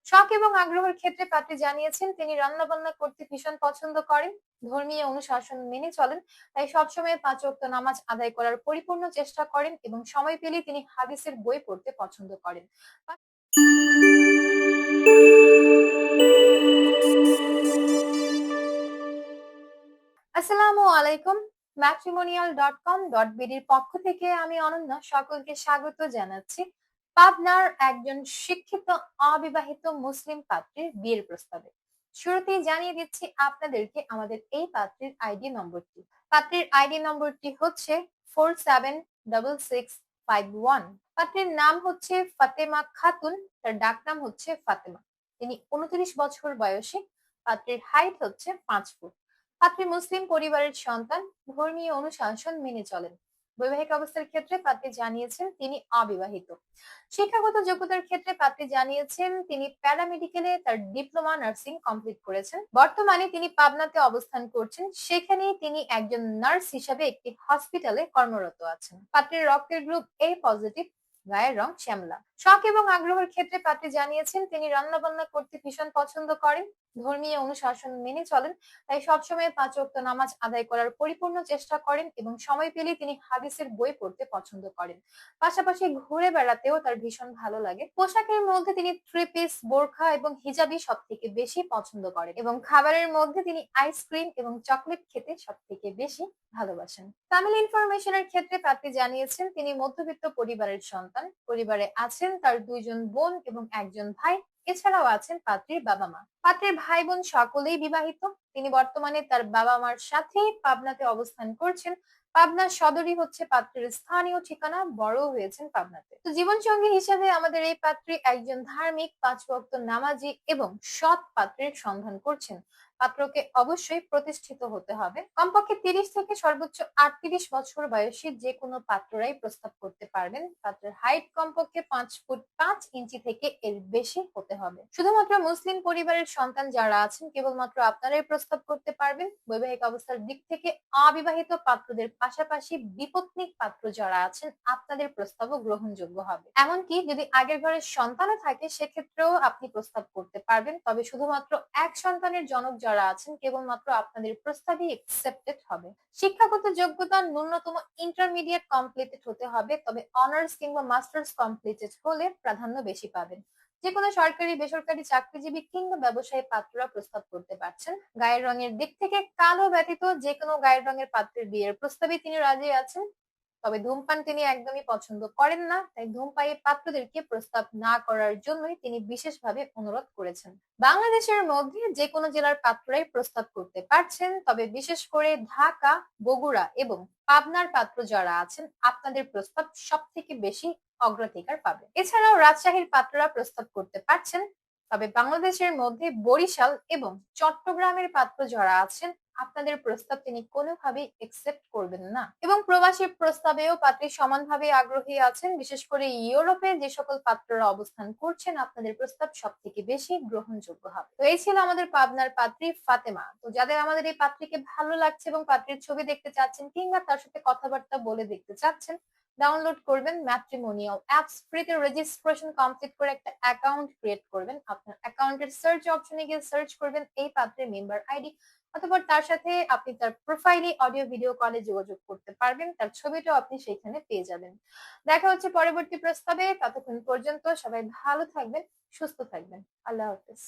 শখ এবং আগ্রহের ক্ষেত্রে পাত্রী জানিয়েছেন তিনি রান্নাবান্না করতে ভীষণ পছন্দ করেন, ধর্মীয় অনুশাসন মেনে চলেন, তাই সবসময় ৫ ওয়াক্ত নামাজ আদায় করার পরিপূর্ণ চেষ্টা করেন এবং সময় পেলেই তিনি হাদিসের বই পড়তে পছন্দ করেন। আসসালামু আলাইকুম। matrimonial.com.bd এর পক্ষ থেকে আমি অনন্যা সকলকে স্বাগত জানাচ্ছি পাবনার একজন শিক্ষিত অবিবাহিত মুসলিম পাত্রীর বিয়ের প্রস্তাবে। শুরুতেই জানিয়ে দিচ্ছি আপনাদেরকে আমাদের এই পাত্রীর আইডি নম্বরটি। পাত্রীর আইডি নম্বরটি হচ্ছে 476651। পাত্রীর নাম হচ্ছে ফাতেমা খাতুন, তার ডাক নাম হচ্ছে ফাতেমা। তিনি 29 বছর বয়সী। পাত্রীর হাইট হচ্ছে 5 ফুট। পাত্রী মুসলিম পরিবারের সন্তান, ধর্মীয় অনুশাসন মেনে চলেন। বৈবাহিক অবস্থার ক্ষেত্রে পাত্রী জানিয়েছেন তিনি অবিবাহিত। শিক্ষাগত যোগ্যতার ক্ষেত্রে পাত্রী জানিয়েছেন তিনি প্যারামেডিকেলে তার ডিপ্লোমা নার্সিং কমপ্লিট করেছেন। বর্তমানে তিনি পাবনাতে অবস্থান করছেন, সেখানে তিনি একজন নার্স হিসাবে একটি হসপিটালে কর্মরত আছেন। পাত্রীর রক্তের গ্রুপ এ পজিটিভ, গায়ের রং শ্যামলা। শখ এবং আগ্রহের ক্ষেত্রে পাত্রী জানিয়েছেন তিনি রান্নাবান্না করতে ভীষণ পছন্দ করেন, ধর্মীয় অনুশাসন মেনে চলেন, তাই সবসময় ৫ ওয়াক্ত নামাজ আদায় করার পরিপূর্ণ চেষ্টা করেন এবং সময় পেলেই তিনি হাদিসের বই পড়তে পছন্দ করেন। পাশাপাশি ঘুরে বেড়াতেও তার ভীষণ ভালো লাগে। পোশাকের মধ্যে তিনি থ্রি পিস, বোরখা এবং হিজাবি সব থেকে বেশি পছন্দ করেন এবং খাবারের মধ্যে তিনি আইসক্রিম এবং চকলেট খেতে সব থেকে বেশি ভালোবাসেন। ফ্যামিলি ইনফরমেশনের ক্ষেত্রে পাত্রী জানিয়েছেন তিনি মধ্যবিত্ত পরিবারের সন্তান। পরিবারে আছেন তার 2 জন বোন এবং 1 জন ভাই। এছাড়াও আছেন পাত্রীর বাবা মা। পাত্রীর ভাই বোন সকলেই বিবাহিত। তিনি বর্তমানে তার বাবা মার সাথে পাবনাতে অবস্থান করছেন। পাবনা সদরই হচ্ছে পাত্রীর স্থানীয় ঠিকানা, বড় হয়েছেন পাবনাতে। তো জীবন সঙ্গী হিসেবে আমাদের এই পাত্রী একজন ধার্মিক, 5 ওয়াক্ত নামাজি এবং সৎ পাত্রের সন্ধান করছেন। পাত্রকে অবশ্যই প্রতিষ্ঠিত হতে হবে। কমপক্ষে 30 থেকে সর্বোচ্চ 38 বছর বয়সী যে কোনো পাত্ররাই প্রস্তাব করতে পারবেন। পাত্রের হাইট কমপক্ষে 5 ফুট 5 ইঞ্চি থেকে এর বেশি হতে হবে। শুধুমাত্র মুসলিম পরিবারের সন্তান যারা আছেন কেবলমাত্র আপনারাই প্রস্তাব করতে পারবেন। বৈবাহিক অবস্থার দিক থেকে অবিবাহিত পাত্রদের পাশাপাশি বিপত্নিক পাত্র যারা আছেন আপনাদের প্রস্তাবও গ্রহণযোগ্য হবে। এমনকি যদি আগের ঘরের সন্তানও থাকে সেক্ষেত্রেও আপনি প্রস্তাব করতে পারবেন, তবে শুধুমাত্র এক সন্তানের জনক যারা আছেন কেবলমাত্র আপনাদের প্রস্তাবই একসেপ্টেড হবে। শিক্ষাগত যোগ্যতা ন্যূনতম ইন্টারমিডিয়েট কমপ্লিটেড হতে হবে, তবে অনার্স কিংবা মাস্টার্স কমপ্লিটেড হলে প্রাধান্য বেশি পাবেন। যে কোনো সরকারি বেসরকারি চাকরিজীবী কিংবা ব্যবসায়ী পাত্ররা প্রস্তাব করতে পারছেন। গায়ের রঙের দিক থেকে কালো ব্যতীত যে কোনো গায়ের রঙের পাত্রের বিয়ের প্রস্তাবে তিনি রাজি আছেন, তবে ধূমপান তিনি একদমই পছন্দ করেন না, তাই ধূমপায়ী পাত্রদেরকে প্রস্তাব না করার জন্যই তিনি বিশেষভাবে অনুরোধ করেছেন। বাংলাদেশের মধ্যে যে কোনো জেলার পাত্ররাই প্রস্তাব করতে পারছেন, তবে বিশেষ করে ঢাকা, বগুড়া এবং পাবনার পাত্র যারা আছেন আপনাদের প্রস্তাব সব থেকে বেশি অগ্রাধিকার পাবে। এছাড়াও রাজশাহীর পাত্ররা প্রস্তাব করতে পারছেন, তবে বাংলাদেশের মধ্যে বরিশাল এবং চট্টগ্রামের পাত্র যারা আছেন আপনাদের প্রস্তাব তিনি কোনোভাবেই একসেপ্ট করবেন না। এবং প্রবাসী প্রস্তাবেও পাত্রী সমানভাবে আগ্রহী আছেন। বিশেষ করে ইউরোপে যে সকল পাত্ররা অবস্থান করছেন আপনাদের প্রস্তাব সব থেকে বেশি গ্রহণযোগ্য হবে। তো এই ছিল আমাদের পাবনার পাত্রী ফাতেমা। তো যাদের আমাদের এই পাত্রীকে ভালো লাগছে এবং পাত্রীর ছবি দেখতে চাচ্ছেন কিংবা তার সাথে কথাবার্তা বলে দেখতে চাচ্ছেন, ডাউনলোড করবেন ম্যাট্রিমোনিয়াল অ্যাপস। ফ্রিতে রেজিস্ট্রেশন কমপ্লিট করে একটা অ্যাকাউন্ট ক্রিয়েট করবেন। আপনার অ্যাকাউন্টের সার্চ অপশনে গিয়ে সার্চ করবেন এই পাত্রের মেম্বার আইডি, অথবা তার সাথে আপনি তার প্রোফাইলে অডিও ভিডিও কলে যোগাযোগ করতে পারবেন। তার ছবিটাও আপনি সেখানে পেয়ে যাবেন। দেখা হচ্ছে পরবর্তী প্রস্তাবে। ততক্ষণ পর্যন্ত সবাই ভালো থাকবেন, সুস্থ থাকবেন। আল্লাহ হাফেজ।